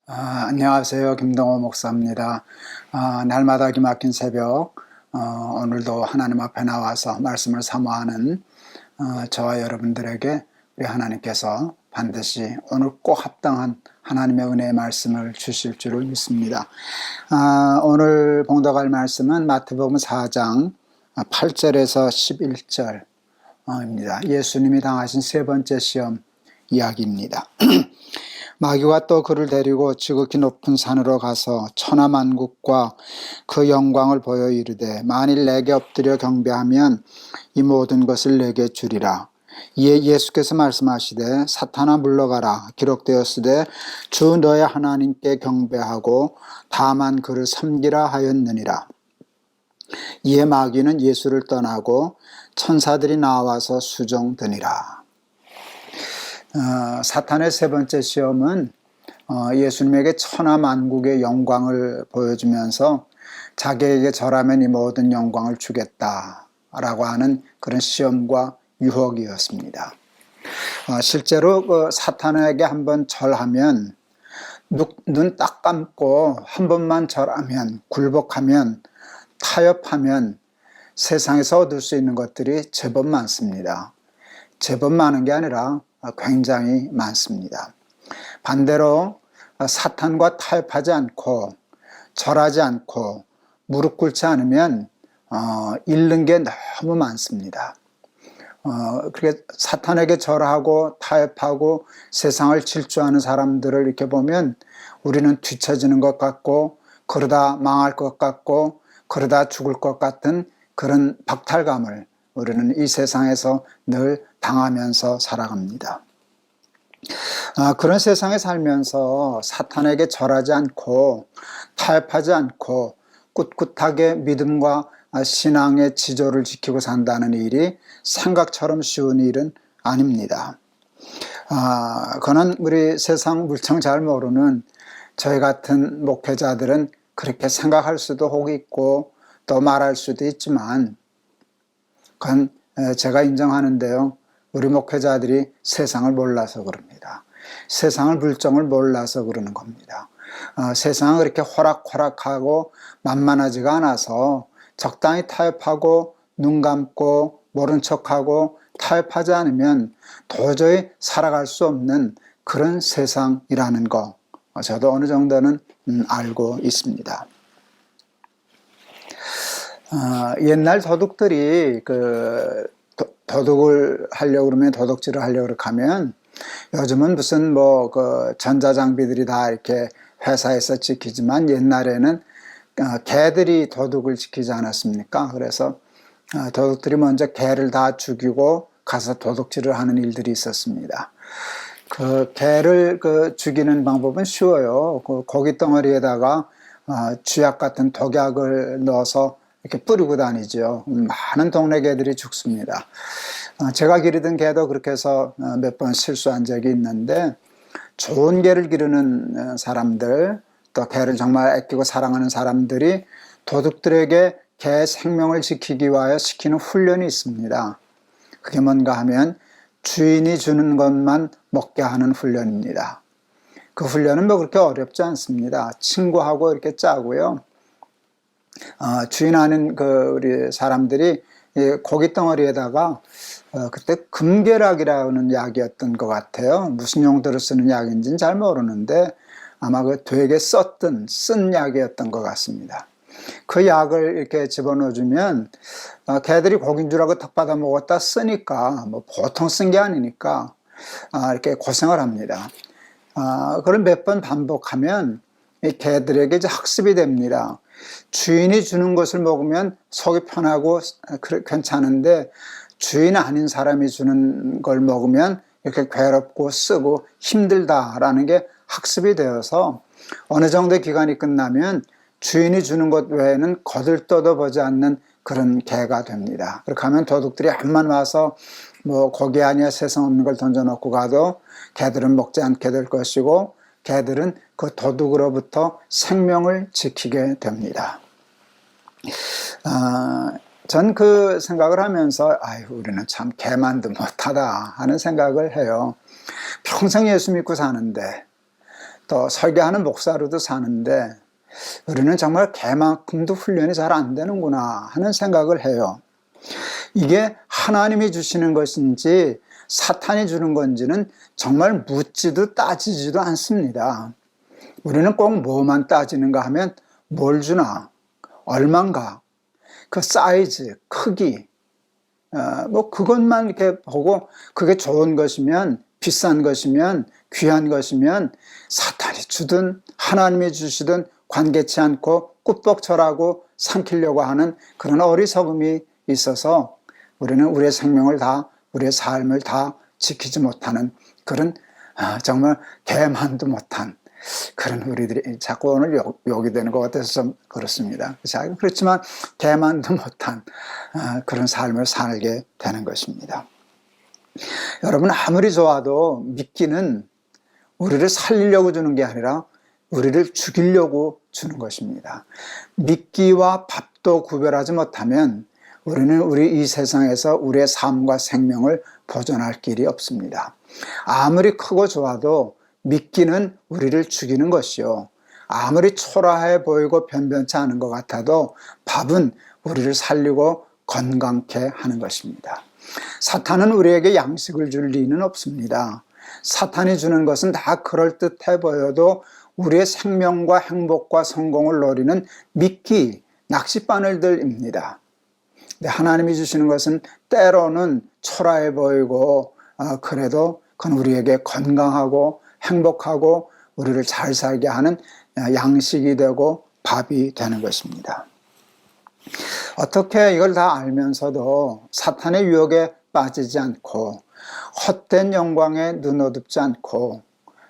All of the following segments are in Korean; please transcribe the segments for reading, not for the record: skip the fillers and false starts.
안녕하세요. 김동호 목사입니다. 날마다 기막힌 새벽, 오늘도 하나님 앞에 나와서 말씀을 사모하는 저와 여러분들에게 우리 하나님께서 반드시 오늘 꼭 합당한 하나님의 은혜의 말씀을 주실 줄을 믿습니다. 오늘 봉독할 말씀은 마태복음 4장 8절에서 11절입니다. 예수님이 당하신 세 번째 시험 이야기입니다. 마귀가 또 그를 데리고 지극히 높은 산으로 가서 천하만국과 그 영광을 보여 이르되 만일 내게 엎드려 경배하면 이 모든 것을 내게 주리라. 이에 예수께서 말씀하시되 사탄아 물러가라. 기록되었으되 주 너의 하나님께 경배하고 다만 그를 섬기라 하였느니라. 이에 마귀는 예수를 떠나고 천사들이 나와서 수종드니라. 사탄의 세 번째 시험은 예수님에게 천하만국의 영광을 보여주면서 자기에게 절하면 이 모든 영광을 주겠다라고 하는 그런 시험과 유혹이었습니다. 실제로 그 사탄에게 한번 절하면 눈 딱 감고 한 번만 절하면, 굴복하면, 타협하면 세상에서 얻을 수 있는 것들이 제법 많습니다. 제법 많은 게 아니라 굉장히 많습니다. 반대로 사탄과 타협하지 않고 절하지 않고 무릎 꿇지 않으면 잃는 게 너무 많습니다. 그렇게 사탄에게 절하고 타협하고 세상을 질주하는 사람들을 이렇게 보면 우리는 뒤처지는 것 같고 그러다 망할 것 같고 그러다 죽을 것 같은 그런 박탈감을 우리는 이 세상에서 늘 당하면서 살아갑니다. 그런 세상에 살면서 사탄에게 절하지 않고 타협하지 않고 꿋꿋하게 믿음과 신앙의 지조를 지키고 산다는 일이 생각처럼 쉬운 일은 아닙니다. 그는 우리 세상 물정 잘 모르는 저희 같은 목회자들은 그렇게 생각할 수도 혹 있고 또 말할 수도 있지만 그건 제가 인정하는데요. 우리 목회자들이 세상을 몰라서 그럽니다. 세상을 물정을 몰라서 그러는 겁니다. 세상은 그렇게 호락호락하고 만만하지가 않아서 적당히 타협하고 눈 감고 모른 척하고 타협하지 않으면 도저히 살아갈 수 없는 그런 세상이라는 거 저도 어느 정도는 알고 있습니다. 옛날 도둑들이 도둑을 하려고 그러면 도둑질을 하려고 하면 요즘은 무슨 전자장비들이 다 이렇게 회사에서 지키지만 옛날에는 개들이 도둑을 지키지 않았습니까? 그래서 도둑들이 먼저 개를 다 죽이고 가서 도둑질을 하는 일들이 있었습니다. 그 개를 죽이는 방법은 쉬워요. 그 고기 덩어리에다가 쥐약 같은 독약을 넣어서 이렇게 뿌리고 다니죠. 많은 동네 개들이 죽습니다. 제가 기르던 개도 그렇게 해서 몇 번 실수한 적이 있는데 좋은 개를 기르는 사람들 또 개를 정말 아끼고 사랑하는 사람들이 도둑들에게 개의 생명을 지키기 위하여 시키는 훈련이 있습니다. 그게 뭔가 하면 주인이 주는 것만 먹게 하는 훈련입니다. 그 훈련은 그렇게 어렵지 않습니다. 친구하고 이렇게 짜고요. 주인 아는 우리 사람들이 고기 덩어리에다가 그때 금계락이라는 약이었던 것 같아요. 무슨 용도로 쓰는 약인지는 잘 모르는데 아마 되게 쓴 약이었던 것 같습니다. 그 약을 이렇게 집어넣어주면 개들이 고기인 줄 알고 턱 받아 먹었다 쓰니까 보통 쓴 게 아니니까 이렇게 고생을 합니다. 그걸 몇 번 반복하면 이 개들에게 이제 학습이 됩니다. 주인이 주는 것을 먹으면 속이 편하고 괜찮은데 주인 아닌 사람이 주는 걸 먹으면 이렇게 괴롭고 쓰고 힘들다라는 게 학습이 되어서 어느 정도의 기간이 끝나면 주인이 주는 것 외에는 거들떠도 보지 않는 그런 개가 됩니다. 그렇게 하면 도둑들이 암만 와서 고기 아니야 세상 없는 걸 던져놓고 가도 개들은 먹지 않게 될 것이고 개들은 그 도둑으로부터 생명을 지키게 됩니다. 전 그 생각을 하면서 우리는 참 개만도 못하다 하는 생각을 해요. 평생 예수 믿고 사는데 또 설교하는 목사로도 사는데 우리는 정말 개만큼도 훈련이 잘 안 되는구나 하는 생각을 해요. 이게 하나님이 주시는 것인지 사탄이 주는 건지는 정말 묻지도 따지지도 않습니다. 우리는 꼭 뭐만 따지는가 하면 뭘 주나, 얼만가, 그 사이즈, 크기, 뭐 그것만 이렇게 보고 그게 좋은 것이면, 비싼 것이면, 귀한 것이면 사탄이 주든 하나님이 주시든 관계치 않고 꾸벅절하고 삼키려고 하는 그런 어리석음이 있어서 우리는 우리의 생명을 다, 우리의 삶을 다 지키지 못하는 그런 정말 개만도 못한 그런 우리들이 자꾸 오늘 욕이 되는 것 같아서 좀 그렇습니다. 그렇지만 개만도 못한 그런 삶을 살게 되는 것입니다. 여러분, 아무리 좋아도 미끼는 우리를 살리려고 주는 게 아니라 우리를 죽이려고 주는 것입니다. 미끼와 밥도 구별하지 못하면 우리는 우리 이 세상에서 우리의 삶과 생명을 보존할 길이 없습니다. 아무리 크고 좋아도 미끼는 우리를 죽이는 것이요, 아무리 초라해 보이고 변변치 않은 것 같아도 밥은 우리를 살리고 건강케 하는 것입니다. 사탄은 우리에게 양식을 줄 리는 없습니다. 사탄이 주는 것은 다 그럴듯해 보여도 우리의 생명과 행복과 성공을 노리는 미끼, 낚싯바늘들입니다. 하나님이 주시는 것은 때로는 초라해 보이고 그래도 그건 우리에게 건강하고 행복하고 우리를 잘 살게 하는 양식이 되고 밥이 되는 것입니다. 어떻게 이걸 다 알면서도 사탄의 유혹에 빠지지 않고 헛된 영광에 눈 어둡지 않고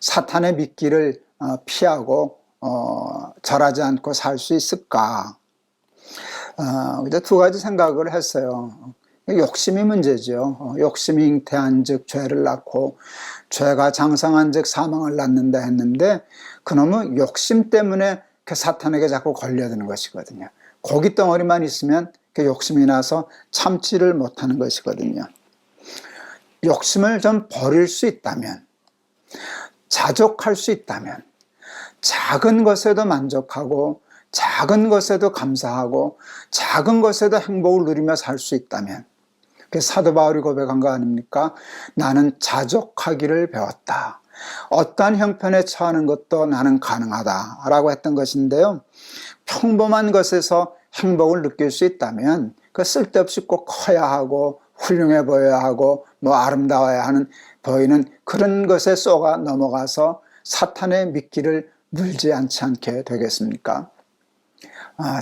사탄의 미끼를 피하고 절하지 않고 살 수 있을까? 이제 두 가지 생각을 했어요. 욕심이 문제죠. 욕심이 잉태한 즉 죄를 낳고 죄가 장성한 즉 사망을 낳는다 했는데 그놈은 욕심 때문에 사탄에게 자꾸 걸려드는 것이거든요. 고기 덩어리만 있으면 욕심이 나서 참지를 못하는 것이거든요. 욕심을 좀 버릴 수 있다면, 자족할 수 있다면, 작은 것에도 만족하고 작은 것에도 감사하고 작은 것에도 행복을 누리며 살 수 있다면, 사도 바울이 고백한 거 아닙니까? 나는 자족하기를 배웠다. 어떠한 형편에 처하는 것도 나는 가능하다라고 했던 것인데요. 평범한 것에서 행복을 느낄 수 있다면 그 쓸데없이 꼭 커야 하고 훌륭해 보여야 하고 뭐 아름다워야 하는 보이는 그런 것에 쏘가 넘어가서 사탄의 미끼를 물지 않게 되겠습니까?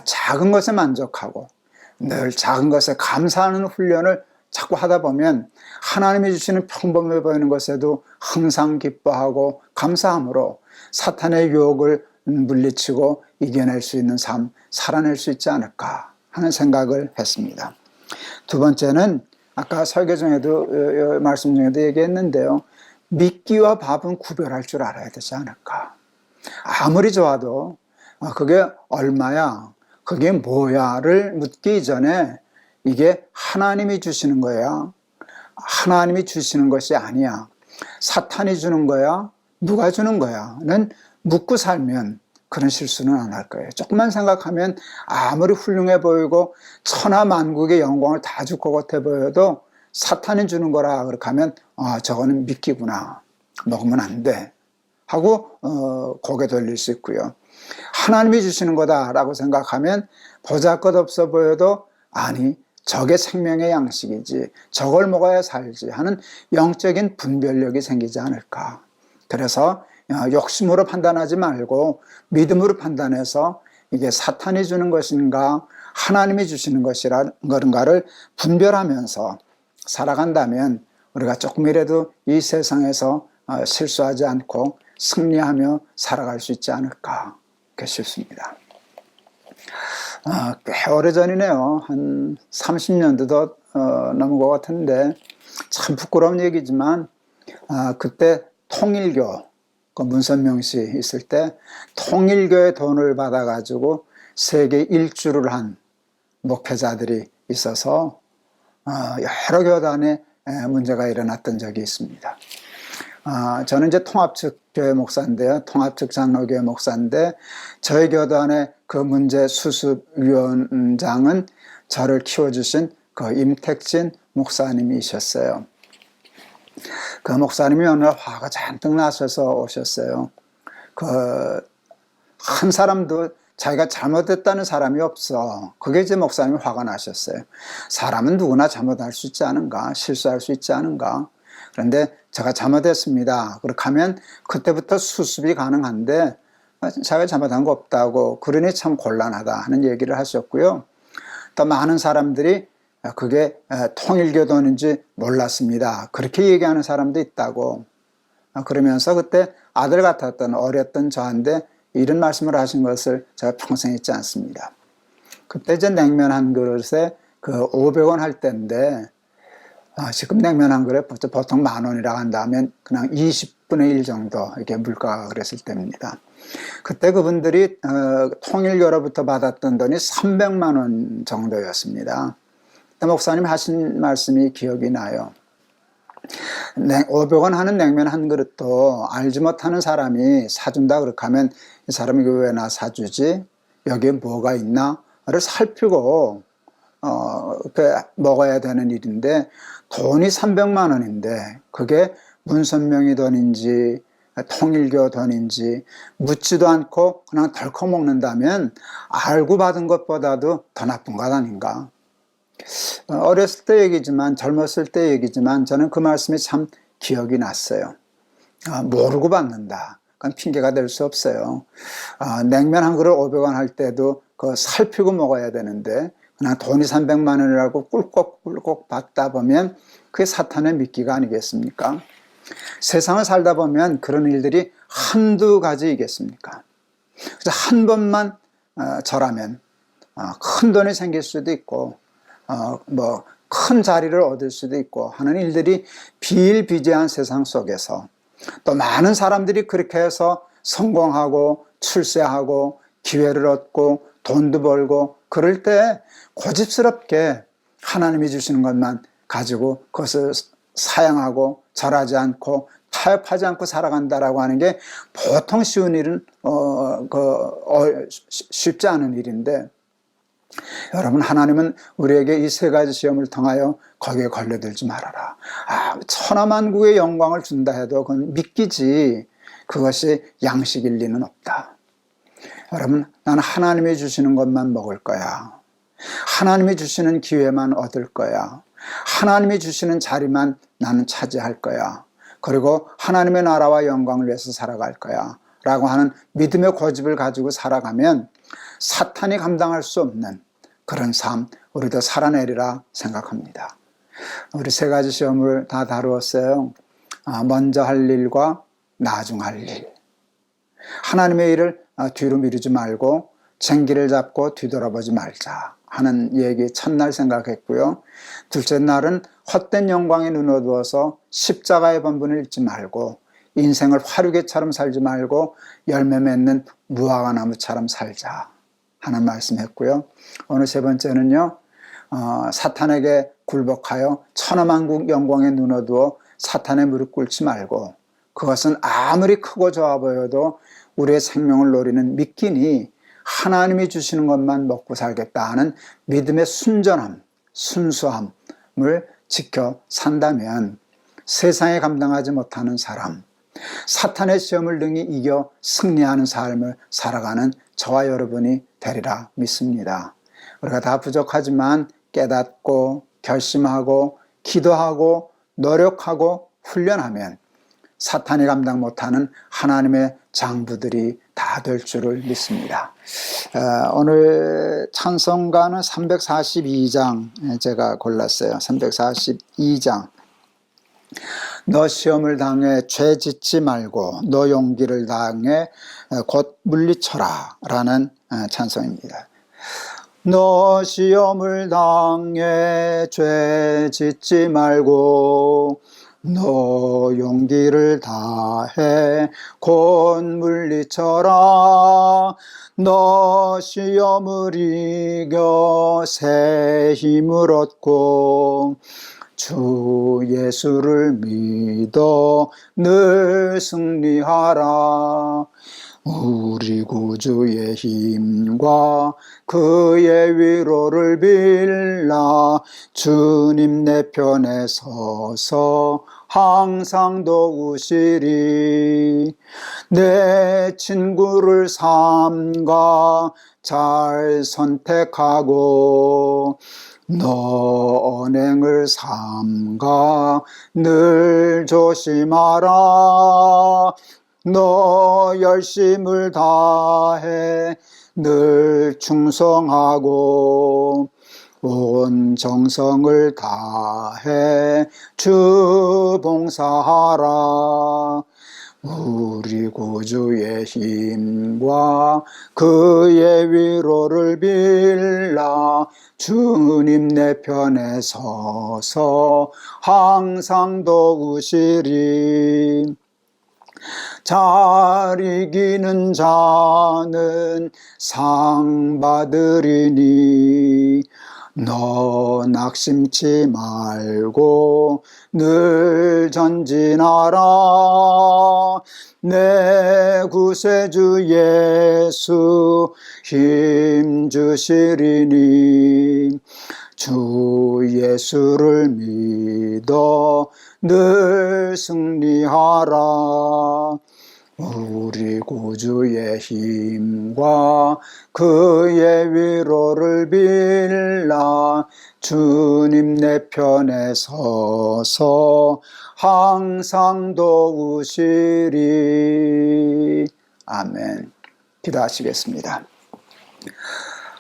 작은 것에 만족하고 늘 작은 것에 감사하는 훈련을 자꾸 하다 보면 하나님이 주시는 평범해 보이는 것에도 항상 기뻐하고 감사함으로 사탄의 유혹을 물리치고 이겨낼 수 있는 삶, 살아낼 수 있지 않을까 하는 생각을 했습니다. 두 번째는 아까 설교 중에도 말씀 중에도 얘기했는데요. 미끼와 밥은 구별할 줄 알아야 되지 않을까. 아무리 좋아도 그게 얼마야, 그게 뭐야를 묻기 이전에 이게 하나님이 주시는 거야, 하나님이 주시는 것이 아니야, 사탄이 주는 거야, 누가 주는 거야는 묻고 살면 그런 실수는 안 할 거예요. 조금만 생각하면 아무리 훌륭해 보이고 천하만국의 영광을 다 줄 것 같아 보여도 사탄이 주는 거라 그렇게 하면 저거는 미끼구나, 먹으면 안 돼 하고 고개 돌릴 수 있고요. 하나님이 주시는 거다라고 생각하면 보잘것없어 보여도 아니 저게 생명의 양식이지, 저걸 먹어야 살지 하는 영적인 분별력이 생기지 않을까. 그래서 욕심으로 판단하지 말고 믿음으로 판단해서 이게 사탄이 주는 것인가 하나님이 주시는 것인가를 분별하면서 살아간다면 우리가 조금이라도 이 세상에서 실수하지 않고 승리하며 살아갈 수 있지 않을까 싶습니다. 꽤 오래전이네요. 한 30년도 더 넘은 것 같은데 참 부끄러운 얘기지만 그때 통일교 그 문선명 씨 있을 때 통일교의 돈을 받아가지고 세계 일주를 한 목회자들이 있어서 여러 교단에 문제가 일어났던 적이 있습니다. 저는 이제 통합 측 교회 목사인데요. 통합측 장로교회 목사인데 저희 교단의 그 문제 수습위원장은 저를 키워주신 그 임택진 목사님이셨어요. 그 목사님이 어느 날 화가 잔뜩 나셔서 오셨어요. 한 사람도 자기가 잘못했다는 사람이 없어. 그게 이제 목사님이 화가 나셨어요. 사람은 누구나 잘못할 수 있지 않은가? 실수할 수 있지 않은가? 그런데 제가 잘못했습니다. 그렇게 하면 그때부터 수습이 가능한데 자기가 잘못한 거 없다고, 그러니 참 곤란하다 하는 얘기를 하셨고요. 또 많은 사람들이 그게 통일교도인지 몰랐습니다. 그렇게 얘기하는 사람도 있다고. 그러면서 그때 아들 같았던 어렸던 저한테 이런 말씀을 하신 것을 제가 평생 잊지 않습니다. 그때 이제 냉면 한 그릇에 그 500원 할 때인데, 지금 냉면 한 그릇 보통 10,000원이라고 한다면 그냥 20분의 1 정도 이렇게 물가가 그랬을 때입니다. 그때 그분들이 통일교로부터 받았던 돈이 300만 원 정도였습니다. 그때 목사님 하신 말씀이 기억이 나요. 500원 하는 냉면 한 그릇도 알지 못하는 사람이 사준다 그렇게 하면 이 사람이 왜 나 사주지? 여기에 뭐가 있나?를 살피고 먹어야 되는 일인데, 돈이 300만 원인데 그게 문선명이 돈인지 통일교 돈인지 묻지도 않고 그냥 덜컥 먹는다면 알고 받은 것보다도 더 나쁜 것 아닌가? 어렸을 때 얘기지만, 젊었을 때 얘기지만 저는 그 말씀이 참 기억이 났어요. 모르고 받는다. 그건 핑계가 될 수 없어요. 냉면 한 그릇 500원 할 때도 그거 살피고 먹어야 되는데 그냥 돈이 300만 원이라고 꿀꺽꿀꺽 받다 보면 그게 사탄의 미끼가 아니겠습니까? 세상을 살다 보면 그런 일들이 한두 가지이겠습니까? 그래서 한 번만 절하면 큰 돈이 생길 수도 있고 큰 자리를 얻을 수도 있고 하는 일들이 비일비재한 세상 속에서, 또 많은 사람들이 그렇게 해서 성공하고 출세하고 기회를 얻고 돈도 벌고 그럴 때 고집스럽게 하나님이 주시는 것만 가지고 그것을 사양하고 절하지 않고 타협하지 않고 살아간다라고 하는 게 보통 쉬운 일은 쉽지 않은 일인데, 여러분, 하나님은 우리에게 이 세 가지 시험을 통하여 거기에 걸려들지 말아라. 천하만국의 영광을 준다 해도 그건 믿기지 그것이 양식일 리는 없다. 여러분, 나는 하나님이 주시는 것만 먹을 거야. 하나님이 주시는 기회만 얻을 거야. 하나님이 주시는 자리만 나는 차지할 거야. 그리고 하나님의 나라와 영광을 위해서 살아갈 거야 라고 하는 믿음의 고집을 가지고 살아가면 사탄이 감당할 수 없는 그런 삶, 우리도 살아내리라 생각합니다. 우리 세 가지 시험을 다 다루었어요. 먼저 할 일과 나중 할 일. 하나님의 일을 뒤로 미루지 말고 쟁기를 잡고 뒤돌아보지 말자 하는 얘기 첫날 생각했고요. 둘째 날은 헛된 영광에 눈어두어서 십자가의 본분을 잊지 말고 인생을 화류계처럼 살지 말고 열매 맺는 무화과 나무처럼 살자 하는 말씀했고요. 오늘 세 번째는요, 사탄에게 굴복하여 천하만국 영광에 눈어두어 사탄의 무릎 꿇지 말고, 그것은 아무리 크고 좋아 보여도 우리의 생명을 노리는 미끼니 하나님이 주시는 것만 먹고 살겠다 하는 믿음의 순전함, 순수함을 지켜 산다면 세상에 감당하지 못하는 사람, 사탄의 시험을 능히 이겨 승리하는 삶을 살아가는 저와 여러분이 되리라 믿습니다. 우리가 다 부족하지만 깨닫고 결심하고 기도하고 노력하고 훈련하면 사탄이 감당 못하는 하나님의 장부들이 다 될 줄을 믿습니다. 오늘 찬송가는 342장 제가 골랐어요. 342장. 너 시험을 당해 죄 짓지 말고 너 용기를 당해 곧 물리쳐라 라는 찬송입니다. 너 시험을 당해 죄 짓지 말고 너 용기를 다해 곧 물리쳐라. 너 시험을 이겨 새 힘을 얻고 주 예수를 믿어 늘 승리하라. 우리 구주의 힘과 그의 위로를 빌라. 주님 내 편에 서서 항상 도우시리. 내 친구를 삼가 잘 선택하고 너 언행을 삼가 늘 조심하라. 너 열심을 다해 늘 충성하고 온 정성을 다해 주 봉사하라. 우리 구주의 힘과 그의 위로를 빌라. 주님 내 편에 서서 항상 도우시리. 잘 이기는 자는 상 받으리니 너 낙심치 말고 늘 전진하라. 내 구세주 예수 힘 주시리니 주 예수를 믿어 늘 승리하라. 우리 구주의 힘과 그의 위로를 빌라. 주님 내 편에 서서 항상 도우시리. 아멘. 기도하시겠습니다.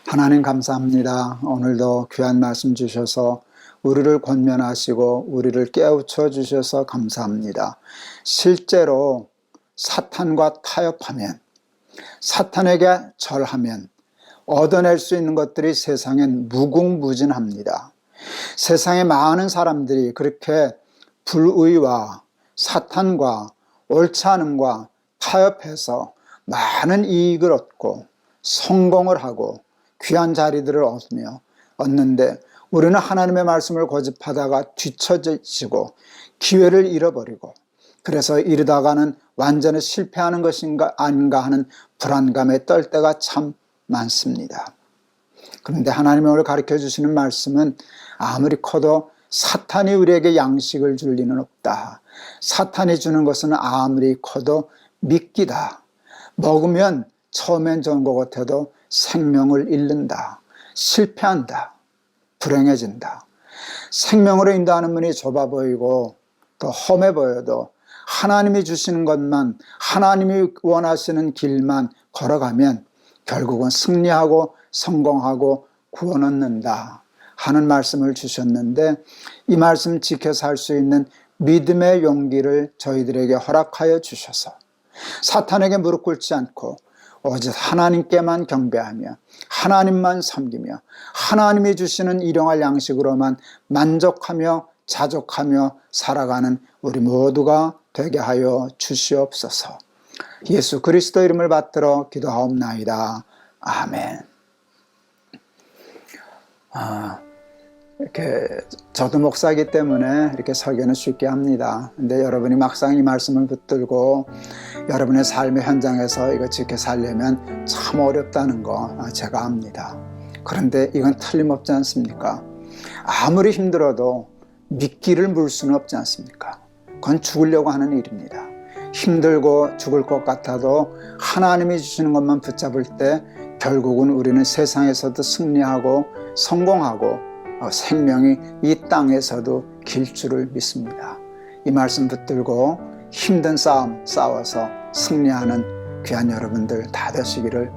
하나님 감사합니다. 오늘도 귀한 말씀 주셔서 우리를 권면하시고 우리를 깨우쳐 주셔서 감사합니다. 실제로 사탄과 타협하면, 사탄에게 절하면 얻어낼 수 있는 것들이 세상엔 무궁무진합니다. 세상에 많은 사람들이 그렇게 불의와 사탄과 옳지 않음과 타협해서 많은 이익을 얻고 성공을 하고 귀한 자리들을 얻는데 우리는 하나님의 말씀을 고집하다가 뒤처지고 기회를 잃어버리고 그래서 이러다가는 완전히 실패하는 것인가 아닌가 하는 불안감에 떨 때가 참 많습니다. 그런데 하나님이 오늘 가르쳐 주시는 말씀은 아무리 커도 사탄이 우리에게 양식을 줄 리는 없다. 사탄이 주는 것은 아무리 커도 미끼다. 먹으면 처음엔 좋은 것 같아도 생명을 잃는다. 실패한다. 불행해진다. 생명으로 인도하는 문이 좁아 보이고 또 험해 보여도 하나님이 주시는 것만, 하나님이 원하시는 길만 걸어가면 결국은 승리하고 성공하고 구원 얻는다 하는 말씀을 주셨는데, 이 말씀 지켜 살 수 있는 믿음의 용기를 저희들에게 허락하여 주셔서 사탄에게 무릎 꿇지 않고 오직 하나님께만 경배하며 하나님만 섬기며 하나님이 주시는 일용할 양식으로만 만족하며 자족하며 살아가는 우리 모두가 되게 하여 주시옵소서. 예수 그리스도 이름을 받들어 기도하옵나이다. 아멘. 이렇게 저도 목사이기 때문에 이렇게 설교는 쉽게 합니다. 근데 여러분이 막상 이 말씀을 붙들고 여러분의 삶의 현장에서 이거 지켜 살려면 참 어렵다는 거 제가 압니다. 그런데 이건 틀림없지 않습니까? 아무리 힘들어도 미끼를 물 수는 없지 않습니까? 그건 죽으려고 하는 일입니다. 힘들고 죽을 것 같아도 하나님이 주시는 것만 붙잡을 때 결국은 우리는 세상에서도 승리하고 성공하고 생명이 이 땅에서도 길 줄을 믿습니다. 이 말씀 붙들고 힘든 싸움 싸워서 승리하는 귀한 여러분들 다 되시기를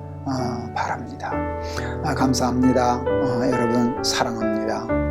바랍니다. 감사합니다. 여러분 사랑합니다.